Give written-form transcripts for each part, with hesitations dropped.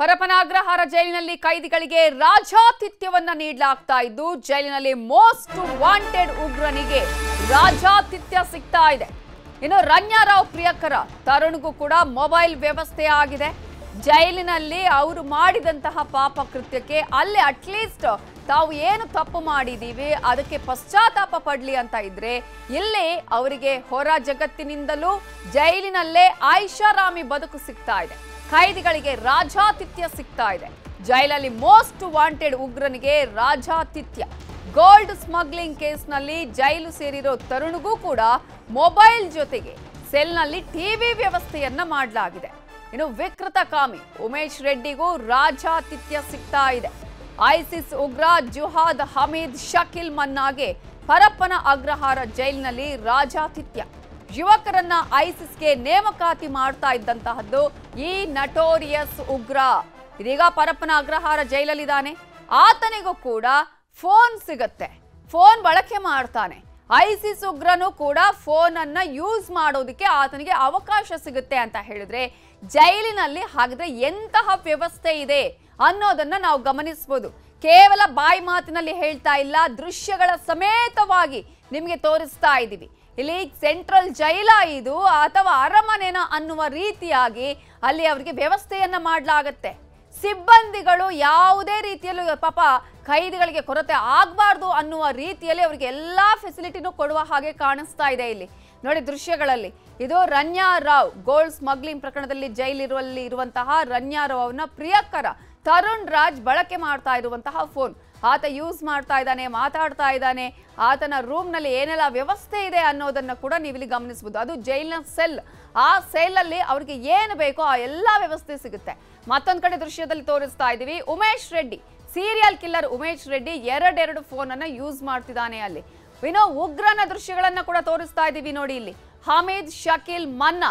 ಪರಪನಾಗ್ರಹಾರ ಜೈಲಿನಲ್ಲಿ ಕೈದಿಗಳಿಗೆ ರಾಜಾತಿಥ್ಯವನ್ನ ನೀಡಲಾಗ್ತಾ ಇದ್ದು ಜೈಲಿನಲ್ಲಿ ಮೋಸ್ಟ್ ವಾಂಟೆಡ್ ಉಗ್ರನಿಗೆ ರಾಜಾತಿಥ್ಯ ಸಿಗ್ತಾ ಇದೆ. ಇನ್ನು ರಣ್ಯಾರಾವ್ ಪ್ರಿಯಕರ ತರುಣ್ಗೂ ಕೂಡ ಮೊಬೈಲ್ ವ್ಯವಸ್ಥೆ ಆಗಿದೆ. ಜೈಲಿನಲ್ಲಿ ಅವರು ಮಾಡಿದಂತಹ ಪಾಪ ಕೃತ್ಯಕ್ಕೆ ಅಲ್ಲಿ ಅಟ್ಲೀಸ್ಟ್ ತಾವು ಏನು ತಪ್ಪು ಮಾಡಿದೀವಿ ಅದಕ್ಕೆ ಪಶ್ಚಾತ್ತಾಪ ಪಡ್ಲಿ ಅಂತ ಇದ್ರೆ ಇಲ್ಲಿ ಅವರಿಗೆ ಹೊರ ಜಗತ್ತಿನಿಂದಲೂ ಜೈಲಿನಲ್ಲೇ ಐಷಾರಾಮಿ ಬದುಕು ಸಿಗ್ತಾ ಇದೆ. ಕೈದಿಗಳಿಗೆ ರಾಜಾತಿಥ್ಯ ಸಿಗ್ತಾ ಇದೆ. ಜೈಲಲ್ಲಿ ಮೋಸ್ಟ್ ವಾಂಟೆಡ್ ಉಗ್ರನಿಗೆ ರಾಜಾತಿಥ್ಯ. ಗೋಲ್ಡ್ ಸ್ಮಗ್ಲಿಂಗ್ ಕೇಸ್ನಲ್ಲಿ ಜೈಲು ಸೇರಿರೋ ತರುಣ್ಗೂ ಕೂಡ ಮೊಬೈಲ್ ಜೊತೆಗೆ ಸೆಲ್ನಲ್ಲಿ ಟಿವಿ ವ್ಯವಸ್ಥೆಯನ್ನ ಮಾಡಲಾಗಿದೆ. ಇನ್ನು ವಿಕೃತ ಕಾಮಿ ಉಮೇಶ್ ರೆಡ್ಡಿಗೂ ರಾಜಾತಿಥ್ಯ ಸಿಗ್ತಾ ಇದೆ. ಐಸಿಸ್ ಉಗ್ರ ಜುಹಾದ್ ಹಮೀದ್ ಶಕೀಲ್ ಮನ್ನಾಗೆ ಪರಪ್ಪನ ಅಗ್ರಹಾರ ಜೈಲಿನಲ್ಲಿ ರಾಜಾತಿಥ್ಯ. ಯುವಕರನ್ನ ಐಸಿಸ್ಗೆ ನೇಮಕಾತಿ ಮಾಡ್ತಾ ಇದ್ದಂತಹದ್ದು ಈ ನಟೋರಿಯಸ್ ಉಗ್ರ. ಇದೀಗ ಪರಪ್ಪನ ಅಗ್ರಹಾರ ಜೈಲಲ್ಲಿದ್ದಾನೆ. ಆತನಿಗೂ ಕೂಡ ಫೋನ್ ಸಿಗತ್ತೆ, ಫೋನ್ ಬಳಕೆ ಮಾಡ್ತಾನೆ. ಐಸಿಸ್ ಉಗ್ರನು ಕೂಡ ಫೋನ್ ಅನ್ನ ಯೂಸ್ ಮಾಡೋದಕ್ಕೆ ಆತನಿಗೆ ಅವಕಾಶ ಸಿಗುತ್ತೆ ಅಂತ ಹೇಳಿದ್ರೆ ಜೈಲಿನಲ್ಲಿ ಹಾಗಿದ್ರೆ ಎಂತಹ ವ್ಯವಸ್ಥೆ ಇದೆ ಅನ್ನೋದನ್ನ ನಾವು ಗಮನಿಸಬಹುದು. ಕೇವಲ ಬಾಯಿ ಮಾತಿನಲ್ಲಿ ಹೇಳ್ತಾ ಇಲ್ಲ, ದೃಶ್ಯಗಳ ಸಮೇತವಾಗಿ ನಿಮಗೆ ತೋರಿಸ್ತಾ ಇದ್ದೀವಿ. ಇಲ್ಲಿ ಸೆಂಟ್ರಲ್ ಜೈಲ ಇದು ಅಥವಾ ಅರಮನೆನ ಅನ್ನುವ ರೀತಿಯಾಗಿ ಅಲ್ಲಿ ಅವರಿಗೆ ವ್ಯವಸ್ಥೆಯನ್ನ ಮಾಡಲಾಗತ್ತೆ. ಸಿಬ್ಬಂದಿಗಳು ಯಾವುದೇ ರೀತಿಯಲ್ಲೂ ಪಾಪ ಕೈದಿಗಳಿಗೆ ಕೊರತೆ ಆಗಬಾರ್ದು ಅನ್ನುವ ರೀತಿಯಲ್ಲಿ ಅವರಿಗೆ ಎಲ್ಲಾ ಫೆಸಿಲಿಟಿನೂ ಕೊಡುವ ಹಾಗೆ ಕಾಣಿಸ್ತಾ ಇದೆ. ಇಲ್ಲಿ ನೋಡಿ ದೃಶ್ಯಗಳಲ್ಲಿ ಇದು ರಣ್ಯಾರಾವ್ ಗೋಲ್ಡ್ ಸ್ಮಗ್ಲಿಂಗ್ ಪ್ರಕರಣದಲ್ಲಿ ಜೈಲಿರುವಲ್ಲಿ ಇರುವಂತಹ ರಣ್ಯಾರಾವ್ ಅವನ ಪ್ರಿಯಕರ ತರುಣ್ ರಾಜ್ ಬಳಕೆ ಮಾಡ್ತಾ ಇರುವಂತಹ ಫೋನ್ ಆತ ಯೂಸ್ ಮಾಡ್ತಾ ಇದ್ದಾನೆ, ಮಾತಾಡ್ತಾ ಇದ್ದಾನೆ. ಆತನ ರೂಮ್ ನಲ್ಲಿ ಏನೆಲ್ಲ ವ್ಯವಸ್ಥೆ ಇದೆ ಅನ್ನೋದನ್ನ ಕೂಡ ನೀವು ಇಲ್ಲಿ ಗಮನಿಸಬಹುದು. ಅದು ಜೈಲಿನ ಸೆಲ್. ಆ ಸೆಲ್ ಅಲ್ಲಿ ಅವ್ರಿಗೆ ಏನು ಬೇಕೋ ಆ ಎಲ್ಲಾ ವ್ಯವಸ್ಥೆ ಸಿಗುತ್ತೆ. ಮತ್ತೊಂದ್ ಕಡೆ ದೃಶ್ಯದಲ್ಲಿ ತೋರಿಸ್ತಾ ಇದ್ದೀವಿ ಉಮೇಶ್ ರೆಡ್ಡಿ, ಸೀರಿಯಲ್ ಕಿಲ್ಲರ್ ಉಮೇಶ್ ರೆಡ್ಡಿ ಎರಡೆರಡು ಫೋನ್ ಅನ್ನ ಯೂಸ್ ಮಾಡ್ತಿದ್ದಾನೆ ಅಲ್ಲಿ. ಇನ್ನು ಉಗ್ರನ ದೃಶ್ಯಗಳನ್ನ ಕೂಡ ತೋರಿಸ್ತಾ ಇದ್ದೀವಿ ನೋಡಿ ಇಲ್ಲಿ. ಹಮೀದ್ ಶಕೀಲ್ ಮನ್ನಾ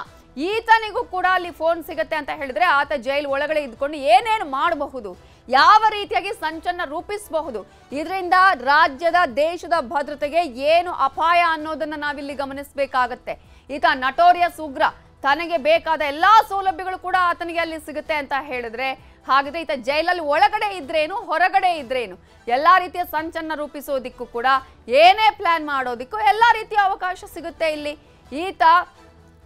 ಈತನಿಗೂ ಕೂಡ ಅಲ್ಲಿ ಫೋನ್ ಸಿಗುತ್ತೆ ಅಂತ ಹೇಳಿದ್ರೆ ಆತ ಜೈಲ್ ಒಳಗಡೆ ಇದ್ಕೊಂಡು ಏನೇನು ಮಾಡಬಹುದು, ಯಾವ ರೀತಿಯಾಗಿ ಸಂಚನ್ನ ರೂಪಿಸಬಹುದು, ಇದರಿಂದ ರಾಜ್ಯದ ದೇಶದ ಭದ್ರತೆಗೆ ಏನು ಅಪಾಯ ಅನ್ನೋದನ್ನ ನಾವಿಲ್ಲಿ ಗಮನಿಸಬೇಕಾಗತ್ತೆ. ಈತ ನಟೋರಿಯಸ್ ಉಗ್ರ, ತನಗೆ ಬೇಕಾದ ಎಲ್ಲಾ ಸೌಲಭ್ಯಗಳು ಕೂಡ ಆತನಿಗೆ ಅಲ್ಲಿ ಸಿಗುತ್ತೆ ಅಂತ ಹೇಳಿದ್ರೆ ಹಾಗಿದ್ರೆ ಈತ ಜೈಲಲ್ಲಿ ಒಳಗಡೆ ಇದ್ರೇನು ಹೊರಗಡೆ ಇದ್ರೇನು ಎಲ್ಲಾ ರೀತಿಯ ಸಂಚನ್ನ ರೂಪಿಸೋದಿಕ್ಕೂ ಕೂಡ ಏನೇ ಪ್ಲಾನ್ ಮಾಡೋದಿಕ್ಕೂ ಎಲ್ಲಾ ರೀತಿಯ ಅವಕಾಶ ಸಿಗುತ್ತೆ ಇಲ್ಲಿ. ಈತ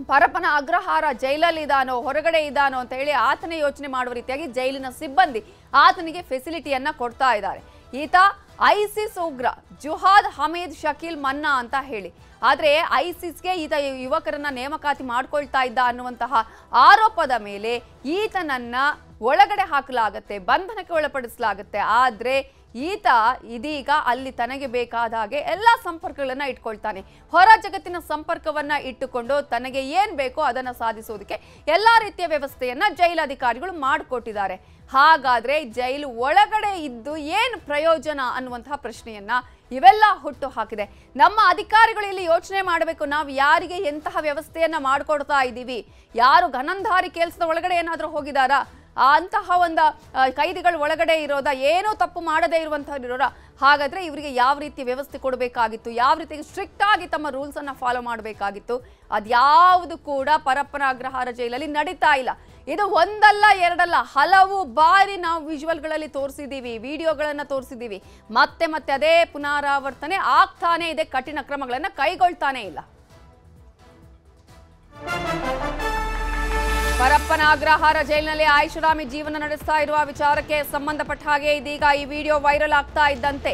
ಪರಪ್ಪನ ಅಗ್ರಹಾರ ಜೈಲಲ್ಲಿ ಇದಾನೋ ಹೊರಗಡೆ ಇದ್ದಾನೋ ಅಂತ ಹೇಳಿ ಆತನೇ ಯೋಚನೆ ಮಾಡುವ ರೀತಿಯಾಗಿ ಜೈಲಿನ ಸಿಬ್ಬಂದಿ ಆತನಿಗೆ ಫೆಸಿಲಿಟಿಯನ್ನ ಕೊಡ್ತಾ ಇದ್ದಾರೆ. ಈತ ಐಸಿಸ್ ಉಗ್ರ ಜುಹಾದ್ ಹಮೀದ್ ಶಕೀಲ್ ಮನ್ನಾ ಅಂತ ಹೇಳಿ. ಆದ್ರೆ ಐಸಿಸ್ಗೆ ಈತ ಯುವಕರನ್ನ ನೇಮಕಾತಿ ಮಾಡ್ಕೊಳ್ತಾ ಇದ್ದ ಅನ್ನುವಂತಹ ಆರೋಪದ ಮೇಲೆ ಈತನನ್ನ ಒಳಗಡೆ ಹಾಕಲಾಗತ್ತೆ, ಬಂಧನಕ್ಕೆ ಒಳಪಡಿಸಲಾಗತ್ತೆ. ಆದ್ರೆ ಈತ ಇದೀಗ ಅಲ್ಲಿ ತನಗೆ ಬೇಕಾದ ಹಾಗೆ ಎಲ್ಲ ಸಂಪರ್ಕಗಳನ್ನ ಇಟ್ಕೊಳ್ತಾನೆ. ಹೊರ ಜಗತ್ತಿನ ಸಂಪರ್ಕವನ್ನ ಇಟ್ಟುಕೊಂಡು ತನಗೆ ಏನ್ ಬೇಕೋ ಅದನ್ನ ಸಾಧಿಸೋದಕ್ಕೆ ಎಲ್ಲಾ ರೀತಿಯ ವ್ಯವಸ್ಥೆಯನ್ನ ಜೈಲಾಧಿಕಾರಿಗಳು ಮಾಡಿಕೊಟ್ಟಿದ್ದಾರೆ. ಹಾಗಾದ್ರೆ ಜೈಲು ಒಳಗಡೆ ಇದ್ದು ಏನು ಪ್ರಯೋಜನ ಅನ್ನುವಂತಹ ಪ್ರಶ್ನೆಯನ್ನ ಇವೆಲ್ಲ ಹುಟ್ಟು ಹಾಕಿದೆ. ನಮ್ಮ ಅಧಿಕಾರಿಗಳು ಇಲ್ಲಿ ಯೋಚನೆ ಮಾಡಬೇಕು, ನಾವು ಯಾರಿಗೆ ಎಂತಹ ವ್ಯವಸ್ಥೆಯನ್ನ ಮಾಡಿಕೊಡ್ತಾ ಇದ್ದೀವಿ, ಯಾರು ಘನಂಧಾರಿ ಕೆಲಸದ ಒಳಗಡೆ ಏನಾದ್ರೂ ಹೋಗಿದಾರಾ, ಅಂತಹ ಒಂದು ಕೈದಿಗಳು ಒಳಗಡೆ ಇರೋದ, ಏನೂ ತಪ್ಪು ಮಾಡದೇ ಇರುವಂತಹ ಇರೋರ, ಹಾಗಾದ್ರೆ ಇವರಿಗೆ ಯಾವ ರೀತಿ ವ್ಯವಸ್ಥೆ ಕೊಡಬೇಕಾಗಿತ್ತು, ಯಾವ ರೀತಿ ಸ್ಟ್ರಿಕ್ಟ್ ಆಗಿ ತಮ್ಮ ರೂಲ್ಸ್ ಅನ್ನ ಫಾಲೋ ಮಾಡಬೇಕಾಗಿತ್ತು, ಅದ್ಯಾವುದು ಕೂಡ ಪರಪ್ಪನ ಅಗ್ರಹಾರ ಜೈಲಲ್ಲಿ ನಡೀತಾ ಇಲ್ಲ. ಇದು ಒಂದಲ್ಲ ಎರಡಲ್ಲ ಹಲವು ಬಾರಿ ನಾವು ವಿಜುವಲ್ಗಳಲ್ಲಿ ತೋರಿಸಿದ್ದೀವಿ, ವಿಡಿಯೋಗಳನ್ನ ತೋರಿಸಿದ್ದೀವಿ. ಮತ್ತೆ ಮತ್ತೆ ಅದೇ ಪುನರಾವರ್ತನೆ ಆಗ್ತಾನೆ ಇದೆ, ಕಠಿಣ ಕ್ರಮಗಳನ್ನ ಕೈಗೊಳ್ತಾನೆ ಇಲ್ಲ. ಪರಪ್ಪನ ಅಗ್ರಹಾರ ಜೈಲಿನಲ್ಲಿ ಐಷಾರಾಮಿ ಜೀವನ ನಡೆಸ್ತಾ ಇರುವ ವಿಚಾರಕ್ಕೆ ಸಂಬಂಧಪಟ್ಟ ಹಾಗೆ ಇದೀಗ ಈ ವಿಡಿಯೋ ವೈರಲ್ ಆಗ್ತಾ ಇದ್ದಂತೆ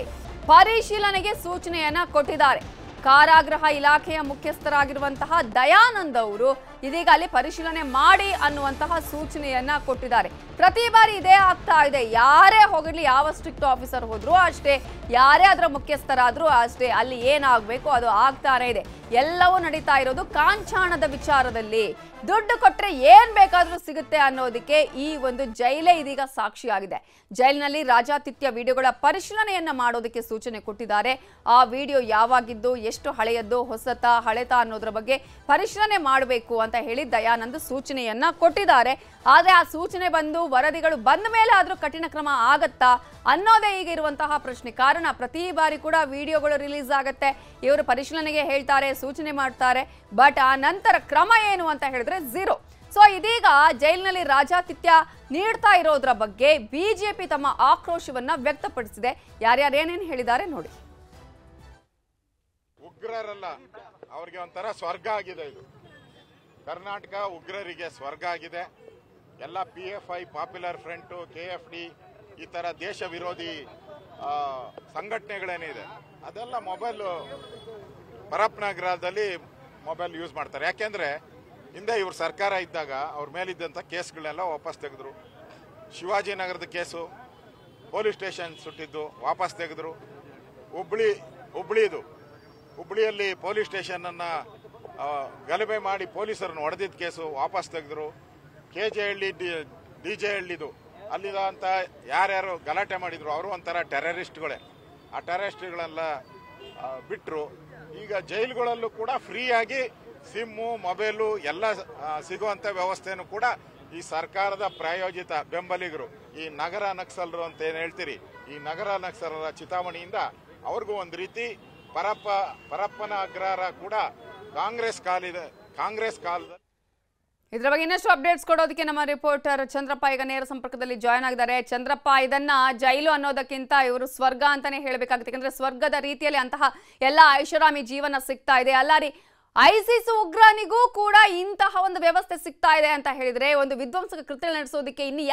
ಪರಿಶೀಲನೆಗೆ ಸೂಚನೆಯನ್ನ ಕೊಟ್ಟಿದ್ದಾರೆ. ಕಾರಾಗೃಹ ಇಲಾಖೆಯ ಮುಖ್ಯಸ್ಥರಾಗಿರುವಂತಹ ದಯಾನಂದ್ ಅವರು ಇದೀಗ ಅಲ್ಲಿ ಪರಿಶೀಲನೆ ಮಾಡಿ ಅನ್ನುವಂತಹ ಸೂಚನೆಯನ್ನ ಕೊಟ್ಟಿದ್ದಾರೆ. ಪ್ರತಿ ಬಾರಿ ಇದೇ ಆಗ್ತಾ ಇದೆ. ಯಾರೇ ಹೋಗಿರ್ಲಿ, ಯಾವ ಸ್ಟ್ರಿಕ್ಟ್ ಆಫೀಸರ್ ಹೋದ್ರು ಅಷ್ಟೇ, ಯಾರೇ ಅದರ ಮುಖ್ಯಸ್ಥರಾದ್ರೂ ಅಷ್ಟೇ, ಅಲ್ಲಿ ಏನಾಗಬೇಕು ಅದು ಆಗ್ತಾನೆ ಇದೆ. ಎಲ್ಲವೂ ನಡೀತಾ ಇರೋದು ಕಾಂಚಾಣದ ವಿಚಾರದಲ್ಲಿ. ದುಡ್ಡು ಕೊಟ್ರೆ ಏನ್ ಬೇಕಾದ್ರೂ ಸಿಗುತ್ತೆ ಅನ್ನೋದಕ್ಕೆ ಈ ಒಂದು ಜೈಲೇ ಇದೀಗ ಸಾಕ್ಷಿಯಾಗಿದೆ. ಜೈಲಿನಲ್ಲಿ ರಾಜಾತಿಥ್ಯ ವಿಡಿಯೋಗಳ ಪರಿಶೀಲನೆಯನ್ನ ಮಾಡೋದಕ್ಕೆ ಸೂಚನೆ ಕೊಟ್ಟಿದ್ದಾರೆ. ಆ ವಿಡಿಯೋ ಯಾವಾಗಿದ್ದು, ಎಷ್ಟು ಹಳೆಯದ್ದು, ಹೊಸತ ಹಳೆತ ಅನ್ನೋದ್ರ ಬಗ್ಗೆ ಪರಿಶೀಲನೆ ಮಾಡಬೇಕು ಅಂತ ಹೇಳಿ ದಯಾನಂದ್ ಸೂಚನೆಯನ್ನ ಕೊಟ್ಟಿದ್ದಾರೆ. ಆದ್ರೆ ಆ ಸೂಚನೆ ಬಂದು ವರದಿಗಳು ಬಂದ ಮೇಲೆ ಆದ್ರೂ ಕಠಿಣ ಕ್ರಮ ಆಗತ್ತಾ ಅನ್ನೋದೇ ಈಗ ಇರುವಂತಹ ಪ್ರಶ್ನೆ. ಕಾರಣ ಪ್ರತಿ ಬಾರಿ ಕೂಡ ವಿಡಿಯೋಗಳು ರಿಲೀಸ್ ಆಗತ್ತೆ, ಇವರು ಪರಿಶೀಲನೆಗೆ ಹೇಳ್ತಾರೆ, ಸೂಚನೆ ಮಾಡ್ತಾರೆ, ಬಟ್ ಆ ನಂತರ ಕ್ರಮ ಏನು ಅಂತ ಹೇಳಿದ್ರೆ ಝೀರೋ. ಸೊ ಇದೀಗ ಜೈಲಿನಲ್ಲಿ ರಾಜಾತಿಥ್ಯ ನೀಡ್ತಾ ಇರೋದ್ರ ಬಗ್ಗೆ ಬಿಜೆಪಿ ತಮ್ಮ ಆಕ್ರೋಶವನ್ನ ವ್ಯಕ್ತಪಡಿಸಿದೆ. ಯಾರ್ಯಾರು ಏನೇನು ಹೇಳಿದ್ದಾರೆ ನೋಡಿ. ಉಗ್ರರಲ್ಲ, ಅವ್ರಿಗೆ ಒಂಥರ ಸ್ವರ್ಗ ಆಗಿದೆ ಇದು. ಕರ್ನಾಟಕ ಉಗ್ರರಿಗೆ ಸ್ವರ್ಗ ಆಗಿದೆ. ಎಲ್ಲ PFI, ಪಾಪ್ಯುಲರ್ ಫ್ರಂಟ್, KFD ಈ ತರ ದೇಶ ವಿರೋಧಿ ಸಂಘಟನೆಗಳೇನಿದೆ ಅದೆಲ್ಲ ಮೊಬೈಲ್ ಪರಪ್ಪನಗರದಲ್ಲಿ ಮೊಬೈಲ್ ಯೂಸ್ ಮಾಡ್ತಾರೆ. ಯಾಕೆಂದ್ರೆ ಹಿಂದೆ ಇವ್ರ ಸರ್ಕಾರ ಇದ್ದಾಗ ಅವ್ರ ಮೇಲಿದ್ದಂಥ ಕೇಸ್ಗಳೆಲ್ಲ ವಾಪಸ್ ತೆಗೆದ್ರು. ಶಿವಾಜಿನಗರದ ಕೇಸು, ಪೊಲೀಸ್ ಸ್ಟೇಷನ್ ಸುಟ್ಟಿದ್ದು ವಾಪಸ್ ತೆಗೆದ್ರು. ಹುಬ್ಳಿಯಲ್ಲಿ ಪೊಲೀಸ್ ಸ್ಟೇಷನ್ ಅನ್ನ ಗಲಭೆ ಮಾಡಿ ಪೊಲೀಸರನ್ನು ಹೊಡೆದಿದ್ದ ಕೇಸು ವಾಪಸ್ ತೆಗೆದ್ರು. KJಹಳ್ಳಿ, DJ ಅಲ್ಲಿದಂತ ಯಾರ್ಯಾರು ಗಲಾಟೆ ಮಾಡಿದ್ರು ಅವರು ಒಂಥರ ಟೆರರಿಸ್ಟ್ಗಳೇ. ಆ ಟೆರರಿಸ್ಟ್ಗಳೆಲ್ಲ ಬಿಟ್ಟರು. ಈಗ ಜೈಲುಗಳಲ್ಲೂ ಕೂಡ ಫ್ರೀಯಾಗಿ ಸಿಮ್ಮು, ಮೊಬೈಲು ಎಲ್ಲ ಸಿಗುವಂತ ವ್ಯವಸ್ಥೆನೂ ಕೂಡ ಈ ಸರ್ಕಾರದ ಪ್ರಾಯೋಜಿತ ಬೆಂಬಲಿಗರು, ಈ ನಗರ ನಕ್ಸಲರು ಅಂತ ಏನ್ ಹೇಳ್ತೀರಿ, ಈ ನಗರ ನಕ್ಸಲರ ಚಿತಾಮಣಿಯಿಂದ ಅವ್ರಿಗೂ ಒಂದು ರೀತಿ ಪರಪ್ಪನ ಅಗ್ರಹಾರ ಕೂಡ ಕಾಂಗ್ರೆಸ್ ಕಾಲದ. ಇದರ ಬಗ್ಗೆ ಇನ್ನಷ್ಟು ಅಪ್ಡೇಟ್ಸ್ ಕೊಡೋದಕ್ಕೆ ನಮ್ಮ ರಿಪೋರ್ಟರ್ ಚಂದ್ರಪ್ಪ ಈಗ ನೇರ ಸಂಪರ್ಕದಲ್ಲಿ ಜಾಯ್ನ್ ಆಗಿದ್ದಾರೆ. ಚಂದ್ರಪ್ಪ, ಇದನ್ನ ಜೈಲು ಅನ್ನೋದಕ್ಕಿಂತ ಇವರು ಸ್ವರ್ಗ ಅಂತಾನೆ ಹೇಳಬೇಕಾಗುತ್ತೆ. ಯಾಕಂದ್ರೆ ಸ್ವರ್ಗದ ರೀತಿಯಲ್ಲಿ ಅಂತಹ ಎಲ್ಲ ಐಷಾರಾಮಿ ಜೀವನ ಸಿಗ್ತಾ ಇದೆ. ಅಲ್ಲ ರೀ, ISIS ಉಗ್ರನಿಗೂ ಕೂಡ ಇಂತಹ ಒಂದು ವ್ಯವಸ್ಥೆ ಸಿಗ್ತಾ ಇದೆ ಅಂತ ಹೇಳಿದ್ರೆ ಒಂದು ವಿಧ್ವಂಸಕ ಕೃತ್ಯ ನಡೆಸೋದಕ್ಕೆ ಇನ್ನು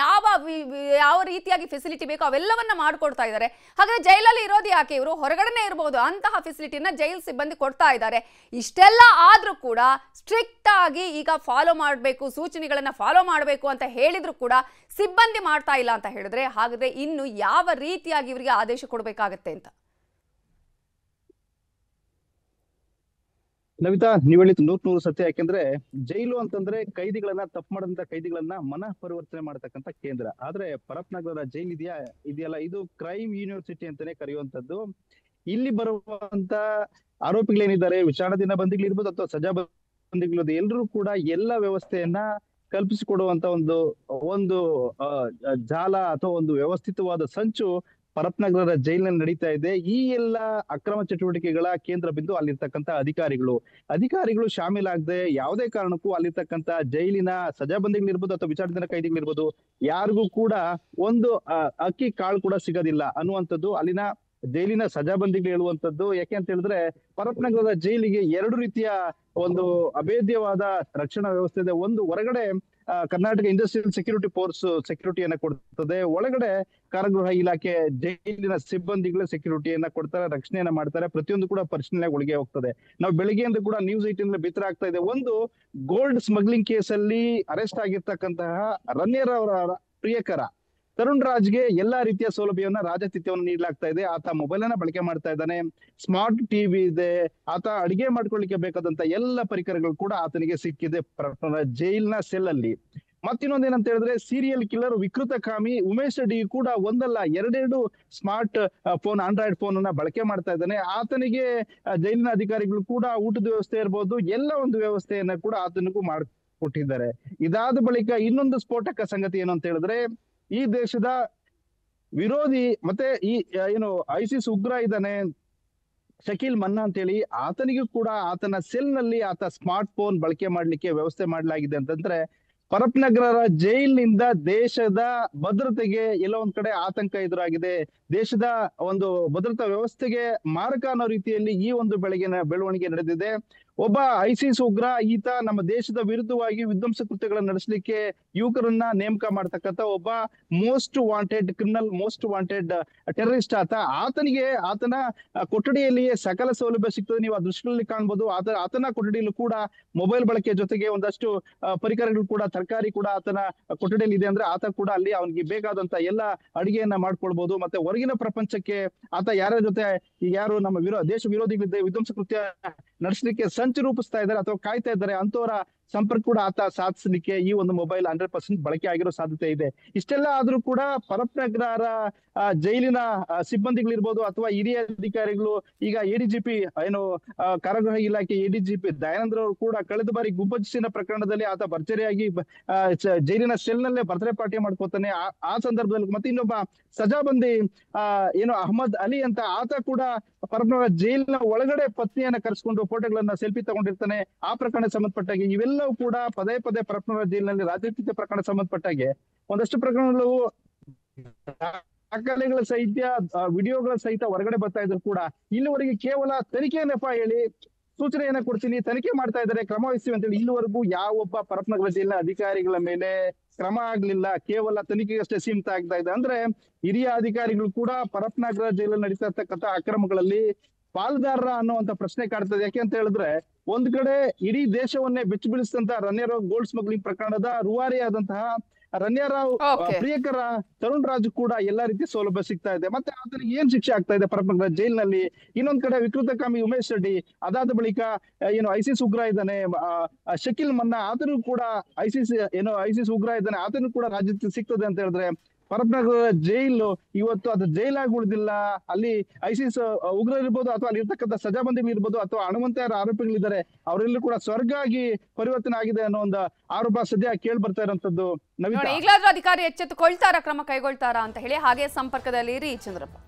ಯಾವ ರೀತಿಯಾಗಿ ಫೆಸಿಲಿಟಿ ಬೇಕೋ ಅವೆಲ್ಲವನ್ನ ಮಾಡ್ಕೊಡ್ತಾ ಇದ್ದಾರೆ. ಹಾಗಾದ್ರೆ ಜೈಲಲ್ಲಿ ಇರೋದು ಯಾಕೆ? ಇವರು ಹೊರಗಡೆನೆ ಇರಬಹುದು, ಅಂತಹ ಫೆಸಿಲಿಟಿನ ಜೈಲ್ ಸಿಬ್ಬಂದಿ ಕೊಡ್ತಾ ಇದ್ದಾರೆ. ಇಷ್ಟೆಲ್ಲ ಆದ್ರೂ ಕೂಡ ಸ್ಟ್ರಿಕ್ಟ್ ಆಗಿ ಈಗ ಫಾಲೋ ಮಾಡಬೇಕು, ಸೂಚನೆಗಳನ್ನ ಫಾಲೋ ಮಾಡಬೇಕು ಅಂತ ಹೇಳಿದ್ರು ಕೂಡ ಸಿಬ್ಬಂದಿ ಮಾಡ್ತಾ ಇಲ್ಲ ಅಂತ ಹೇಳಿದ್ರೆ ಹಾಗಾದ್ರೆ ಇನ್ನು ಯಾವ ರೀತಿಯಾಗಿ ಇವರಿಗೆ ಆದೇಶ ಕೊಡಬೇಕಾಗತ್ತೆ ಅಂತ? ನವಿತಾ, ನೀವ್ ಹೇಳಿದ್ 100% ಸತ್ಯ. ಯಾಕೆಂದ್ರೆ ಜೈಲು ಅಂತಂದ್ರೆ ಕೈದಿಗಳನ್ನ, ತಪ್ಪು ಮಾಡಿದಂತ ಕೈದಿಗಳನ್ನ ಮನಃ ಪರಿವರ್ತನೆ ಮಾಡತಕ್ಕಂತ ಕೇಂದ್ರ. ಆದ್ರೆ ಪರಪ್ಪನಗರ ಜೈಲ್ ಇದೆಯಲ್ಲ, ಇದು ಕ್ರೈಮ್ ಯೂನಿವರ್ಸಿಟಿ ಅಂತಾನೆ ಕರೆಯುವಂತದ್ದು. ಇಲ್ಲಿ ಬರುವಂತ ಆರೋಪಿಗಳೇನಿದ್ದಾರೆ, ವಿಚಾರಣಾಧೀನ ಬಂದಿಗಳಿರ್ಬೋದು ಅಥವಾ ಸಜಾ ಬಂದಿಗಳಿರ್ಬೋದು, ಎಲ್ಲರೂ ಕೂಡ ಎಲ್ಲ ವ್ಯವಸ್ಥೆಯನ್ನ ಕಲ್ಪಿಸಿಕೊಡುವಂತ ಒಂದು ಜಾಲ ಅಥವಾ ಒಂದು ವ್ಯವಸ್ಥಿತವಾದ ಸಂಚು ಪರಪ್ಪನಗರ ಜೈಲಿನಲ್ಲಿ ನಡೀತಾ ಇದೆ. ಈ ಎಲ್ಲ ಅಕ್ರಮ ಚಟುವಟಿಕೆಗಳ ಕೇಂದ್ರ ಬಿಂದು ಅಲ್ಲಿರ್ತಕ್ಕಂಥ ಅಧಿಕಾರಿಗಳು ಶಾಮೀಲಾಗದೆ ಯಾವುದೇ ಕಾರಣಕ್ಕೂ ಅಲ್ಲಿರ್ತಕ್ಕಂಥ ಜೈಲಿನ ಸಜಾಬಂದಿಗಳಿರ್ಬೋದು ಅಥವಾ ವಿಚಾರಣಾಧೀನ ಕೈದಿಗಳಿರ್ಬೋದು ಯಾರಿಗೂ ಕೂಡ ಒಂದು ಅಕ್ಕಿ ಕಾಳು ಕೂಡ ಸಿಗೋದಿಲ್ಲ ಅನ್ನುವಂಥದ್ದು ಅಲ್ಲಿನ ಜೈಲಿನ ಸಜಾಬಂದಿಗಳು ಹೇಳುವಂತದ್ದು. ಯಾಕೆ ಅಂತ ಹೇಳಿದ್ರೆ ಪರಪ್ಪನಗರದ ಜೈಲಿಗೆ 2 ರೀತಿಯ ಒಂದು ಅಭೇದ್ಯವಾದ ರಕ್ಷಣಾ ವ್ಯವಸ್ಥೆ ಇದೆ. ಒಂದು, ಹೊರಗಡೆ ಕರ್ನಾಟಕ ಇಂಡಸ್ಟ್ರಿಯಲ್ ಸೆಕ್ಯೂರಿಟಿ ಫೋರ್ಸ್ ಸೆಕ್ಯೂರಿಟಿಯನ್ನ ಕೊಡ್ತದೆ. ಒಳಗಡೆ ಕಾರಾಗೃಹ ಇಲಾಖೆ ಜೈಲಿನ ಸಿಬ್ಬಂದಿಗಳ ಸೆಕ್ಯೂರಿಟಿಯನ್ನ ಕೊಡ್ತಾರೆ, ರಕ್ಷಣೆಯನ್ನ ಮಾಡ್ತಾರೆ. ಪ್ರತಿಯೊಂದು ಕೂಡ ಪರಿಶೀಲನೆ ಒಳಗೆ ಹೋಗ್ತದೆ. ನಾವು ಬೆಳಗ್ಗೆಯಿಂದ ಕೂಡ ನ್ಯೂಸ್ 18 ಬಿತ್ತರ ಆಗ್ತಾ ಇದೆ. ಒಂದು, ಗೋಲ್ಡ್ ಸ್ಮಗ್ಲಿಂಗ್ ಕೇಸಲ್ಲಿ ಅರೆಸ್ಟ್ ಆಗಿರ್ತಕ್ಕಂತಹ ರನ್ಯರ್ ಅವರ ಪ್ರಿಯಕರ ತರುಣ್ ರಾಜ್ಗೆ ಎಲ್ಲಾ ರೀತಿಯ ಸೌಲಭ್ಯವನ್ನ, ರಾಜಾತಿಥ್ಯವನ್ನು ನೀಡಲಾಗ್ತಾ ಇದೆ. ಆತ ಮೊಬೈಲ್ ಅನ್ನ ಬಳಕೆ ಮಾಡ್ತಾ ಇದ್ದಾನೆ, ಸ್ಮಾರ್ಟ್ ಟಿವಿ ಇದೆ, ಆತ ಅಡಿಗೆ ಮಾಡ್ಕೊಳ್ಳಿಕ್ಕೆ ಬೇಕಾದಂತ ಎಲ್ಲ ಪರಿಕರಗಳು ಕೂಡ ಆತನಿಗೆ ಸಿಕ್ಕಿದೆ ಜೈಲ್ನ ಸೆಲ್ ಅಲ್ಲಿ. ಮತ್ತಿನ್ನೊಂದು ಏನಂತ ಹೇಳಿದ್ರೆ, ಸೀರಿಯಲ್ ಕಿಲ್ಲರ್ ವಿಕೃತ ಕಾಮಿ ಉಮೇಶ್ ಡಿ ಕೂಡ ಒಂದಲ್ಲ 2 ಸ್ಮಾರ್ಟ್ ಫೋನ್, ಆಂಡ್ರಾಯ್ಡ್ ಫೋನ್ ಅನ್ನ ಬಳಕೆ ಮಾಡ್ತಾ ಇದ್ದಾನೆ. ಆತನಿಗೆ ಜೈಲಿನ ಅಧಿಕಾರಿಗಳು ಕೂಡ ಊಟದ ವ್ಯವಸ್ಥೆ ಇರ್ಬೋದು, ಎಲ್ಲ ಒಂದು ವ್ಯವಸ್ಥೆಯನ್ನ ಕೂಡ ಆತನಿಗೂ ಮಾಡಿಕೊಟ್ಟಿದ್ದಾರೆ. ಇದಾದ ಬಳಿಕ ಇನ್ನೊಂದು ಸ್ಫೋಟಕ ಸಂಗತಿ ಏನು ಅಂತ ಹೇಳಿದ್ರೆ, ಈ ದೇಶದ ವಿರೋಧಿ ಮತ್ತೆ ಈ ISIS ಉಗ್ರ ಇದ್ದಾನೆ ಶಕೀಲ್ ಮನ್ನಾ ಅಂತೇಳಿ, ಆತನಿಗೂ ಕೂಡ ಆತನ ಸೆಲ್ ನಲ್ಲಿ ಆತ ಸ್ಮಾರ್ಟ್ ಫೋನ್ ಬಳಕೆ ಮಾಡ್ಲಿಕ್ಕೆ ವ್ಯವಸ್ಥೆ ಮಾಡಲಾಗಿದೆ ಅಂತಂದ್ರೆ ಪರಪ್ಪನಗರ ಜೈಲಿನಿಂದ ದೇಶದ ಭದ್ರತೆಗೆ ಎಲ್ಲೋ ಒಂದ್ ಕಡೆ ಆತಂಕ ಎದುರಾಗಿದೆ. ದೇಶದ ಒಂದು ಭದ್ರತಾ ವ್ಯವಸ್ಥೆಗೆ ಮಾರಕ ಅನ್ನೋ ರೀತಿಯಲ್ಲಿ ಈ ಒಂದು ಬೆಳವಣಿಗೆ ನಡೆದಿದೆ. ಒಬ್ಬ ISIS ಉಗ್ರ, ಈತ ನಮ್ಮ ದೇಶದ ವಿರುದ್ಧವಾಗಿ ವಿಧ್ವಂಸ ಕೃತ್ಯಗಳನ್ನು ನಡೆಸಲಿಕ್ಕೆ ಯುವಕರನ್ನ ನೇಮಕ ಮಾಡ್ತಕ್ಕಂಥ ಒಬ್ಬ most wanted criminal, most wanted terrorist ಆತನ ಕೊಠಡಿಯಲ್ಲಿಯೇ ಸಕಲ ಸೌಲಭ್ಯ ಸಿಗ್ತದೆ. ನೀವು ಆ ದೃಶ್ಯಗಳಲ್ಲಿ ಕಾಣ್ಬೋದು. ಆತನ ಕೊಠಡಿಯಲ್ಲೂ ಕೂಡ ಮೊಬೈಲ್ ಬಳಕೆ ಜೊತೆಗೆ ಒಂದಷ್ಟು ಪರಿಕರಗಳು ಕೂಡ, ತರಕಾರಿ ಕೂಡ ಆತನ ಕೊಠಡಿಯಲ್ಲಿ ಇದೆ. ಅಂದ್ರೆ ಆತ ಕೂಡ ಅಲ್ಲಿ ಅವನಿಗೆ ಬೇಕಾದಂತ ಎಲ್ಲ ಅಡಿಗೆಯನ್ನ ಮಾಡ್ಕೊಳ್ಬಹುದು. ಮತ್ತೆ ಹೊರಗಿನ ಪ್ರಪಂಚಕ್ಕೆ ಆತ ಯಾರ ಜೊತೆ, ಯಾರು ನಮ್ಮ ದೇಶ ವಿರೋಧಿಗಳಿದ್ದ ವಿಧ್ವಂಸ ಕೃತ್ಯ ನಡೆಸಲಿಕ್ಕೆ ಸಂಚು ರೂಪಿಸ್ತಾ ಇದ್ದಾರೆ ಅಥವಾ ಕಾಯ್ತಾ ಇದ್ದಾರೆ ಅಂತವರ ಸಂಪರ್ಕ ಕೂಡ ಆತ ಸಾಧಿಸಲಿಕ್ಕೆ ಈ ಒಂದು ಮೊಬೈಲ್ 100% ಬಳಕೆ ಆಗಿರೋ ಸಾಧ್ಯತೆ ಇದೆ. ಇಷ್ಟೆಲ್ಲ ಆದ್ರೂ ಕೂಡ ಪರಪ್ಪನಗರ ಜೈಲಿನ ಸಿಬ್ಬಂದಿಗಳಿರ್ಬೋದು ಅಥವಾ ಹಿರಿಯ ಅಧಿಕಾರಿಗಳು, ಈಗ ADGP ಕಾರಾಗೃಹ ಇಲಾಖೆ ADGP ದಯಾನಂದ್ರ ಅವರು ಕೂಡ ಕಳೆದ ಬಾರಿ ಗುಬ್ಬಚ್ಚಿನ ಪ್ರಕರಣದಲ್ಲಿ ಆತ ಭರ್ಜರಿಯಾಗಿ ಜೈಲಿನ ಸೆಲ್ ನಲ್ಲೇ ಬರ್ತ್ಡೇ ಪಾರ್ಟಿ ಮಾಡ್ಕೋತಾನೆ. ಆ ಸಂದರ್ಭದಲ್ಲಿ ಮತ್ತೆ ಇನ್ನೊಬ್ಬ ಸಜಾಬಂದಿ ಅಹಮದ್ ಅಲಿ ಅಂತ, ಆತ ಕೂಡ ಪರಪ್ಪನಗರ ಜೈಲಿನ ಒಳಗಡೆ ಪತ್ನಿಯನ್ನ ಕರೆಸ್ಕೊಂಡು ಫೋಟೋಗಳನ್ನ ಸೆಲ್ಫಿ ತಗೊಂಡಿರ್ತಾನೆ. ಆ ಪ್ರಕರಣ ಸಂಬಂಧಪಟ್ಟಾಗಿ ಇವೆಲ್ಲ ಇವೆಲ್ಲವೂ ಕೂಡ ಪದೇ ಪದೇ ಪರಪ್ಪನಗರ ಜೈಲಿನಲ್ಲಿ ರಾಜಕೀಯ ಪ್ರಕರಣ ಸಂಬಂಧಪಟ್ಟಾಗೆ ಒಂದಷ್ಟು ಪ್ರಕರಣಗಳು ದಾಖಲೆಗಳ ಸಹಿತ ವಿಡಿಯೋಗಳ ಸಹಿತ ಹೊರಗಡೆ ಬರ್ತಾ ಇದ್ರು ಕೂಡ ಇಲ್ಲಿವರೆಗೆ ಕೇವಲ ತನಿಖೆ ನೆಪ ಹೇಳಿ ಸೂಚನೆಯನ್ನ ಕೊಡ್ತೀನಿ, ತನಿಖೆ ಮಾಡ್ತಾ ಇದ್ದಾರೆ, ಕ್ರಮ ವಹಿಸ್ತೀವಿ ಅಂತೇಳಿ ಇಲ್ಲಿವರೆಗೂ ಯಾವೊಬ್ಬ ಪರಪ್ಪನಗರ ಜೈಲಿನ ಅಧಿಕಾರಿಗಳ ಮೇಲೆ ಕ್ರಮ ಆಗ್ಲಿಲ್ಲ. ಕೇವಲ ತನಿಖೆಗಷ್ಟೇ ಸೀಮಿತ ಆಗ್ತಾ ಇದೆ. ಅಂದ್ರೆ ಹಿರಿಯ ಅಧಿಕಾರಿಗಳು ಕೂಡ ಪರಪ್ಪನಗರ ಜೈಲಲ್ಲಿ ನಡೀತಾ ಇರ್ತಕ್ಕಂಥ ಅಕ್ರಮಗಳಲ್ಲಿ ಪಾಲ್ದಾರರ ಅನ್ನುವಂತ ಪ್ರಶ್ನೆ ಕಾಡ್ತದೆ. ಯಾಕೆ ಅಂತ ಹೇಳಿದ್ರೆ ಒಂದ್ ಕಡೆ ಇಡೀ ದೇಶವನ್ನೇ ಬೆಚ್ಚಿ ಬೀಳಿಸಿದಂತ ರನ್ಯಾರಾವ್ ಗೋಲ್ಡ್ ಸ್ಮಗ್ಲಿಂಗ್ ಪ್ರಕರಣದ ರೂವಾರಿಯಾದಂತಹ ರನ್ಯಾರಾವ್ ಪ್ರಿಯಕರ ತರುಣ್ ರಾಜ್ ಕೂಡ ಎಲ್ಲಾ ರೀತಿಯ ಸೌಲಭ್ಯ ಸಿಗ್ತಾ ಇದೆ. ಮತ್ತೆ ಆತನಿಗೆ ಏನ್ ಶಿಕ್ಷೆ ಆಗ್ತಾ ಇದೆ ಪರಪ್ಪನಗರ ಜೈಲಿನಲ್ಲಿ. ಇನ್ನೊಂದ್ ಕಡೆ ವಿಕೃತಕಾಮಿ ಉಮೇಶ್ ರೆಡ್ಡಿ, ಅದಾದ ಬಳಿಕ ಐಸಿಸ್ ಉಗ್ರ ಇದ್ದಾನೆ ಶಕೀಲ್ ಮನ್ನಾ, ಆತನು ಕೂಡ ಐಸಿಸ್ ಉಗ್ರ ಇದ್ದಾನೆ, ಆತನು ಕೂಡ ರಾಜ್ಯಕ್ಕೆ ಸಿಗ್ತದೆ ಅಂತ ಹೇಳಿದ್ರೆ ಪರಪ್ಪನಗರ ಜೈಲು ಇವತ್ತು ಅದು ಜೈಲಾಗಿ ಉಳಿದಿಲ್ಲ. ಅಲ್ಲಿ ಐಸಿಸ್ ಉಗ್ರ ಇರ್ಬೋದು ಅಥವಾ ಅಲ್ಲಿ ಇರ್ತಕ್ಕಂಥ ಸಜಾಬಂದಿಗಳು ಇರ್ಬೋದು ಅಥವಾ ಹಣವಂತರ ಆರೋಪಿಗಳಿದ್ದಾರೆ, ಅವರೆಲ್ಲರೂ ಕೂಡ ಸ್ವರ್ಗ ಆಗಿ ಪರಿವರ್ತನೆ ಆಗಿದೆ ಅನ್ನೋ ಒಂದು ಆರೋಪ ಸದ್ಯ ಕೇಳಿ ಬರ್ತಾ ಇರುವಂತದ್ದು. ಈಗಲಾದ್ರೂ ಅಧಿಕಾರಿ ಎಚ್ಚೆತ್ತುಕೊಳ್ತಾರಾ, ಕ್ರಮ ಕೈಗೊಳ್ತಾರಾ ಅಂತ ಹೇಳಿ. ಹಾಗೆ ಸಂಪರ್ಕದಲ್ಲಿ ಇರಿ ಚಂದ್ರಪ್ಪ.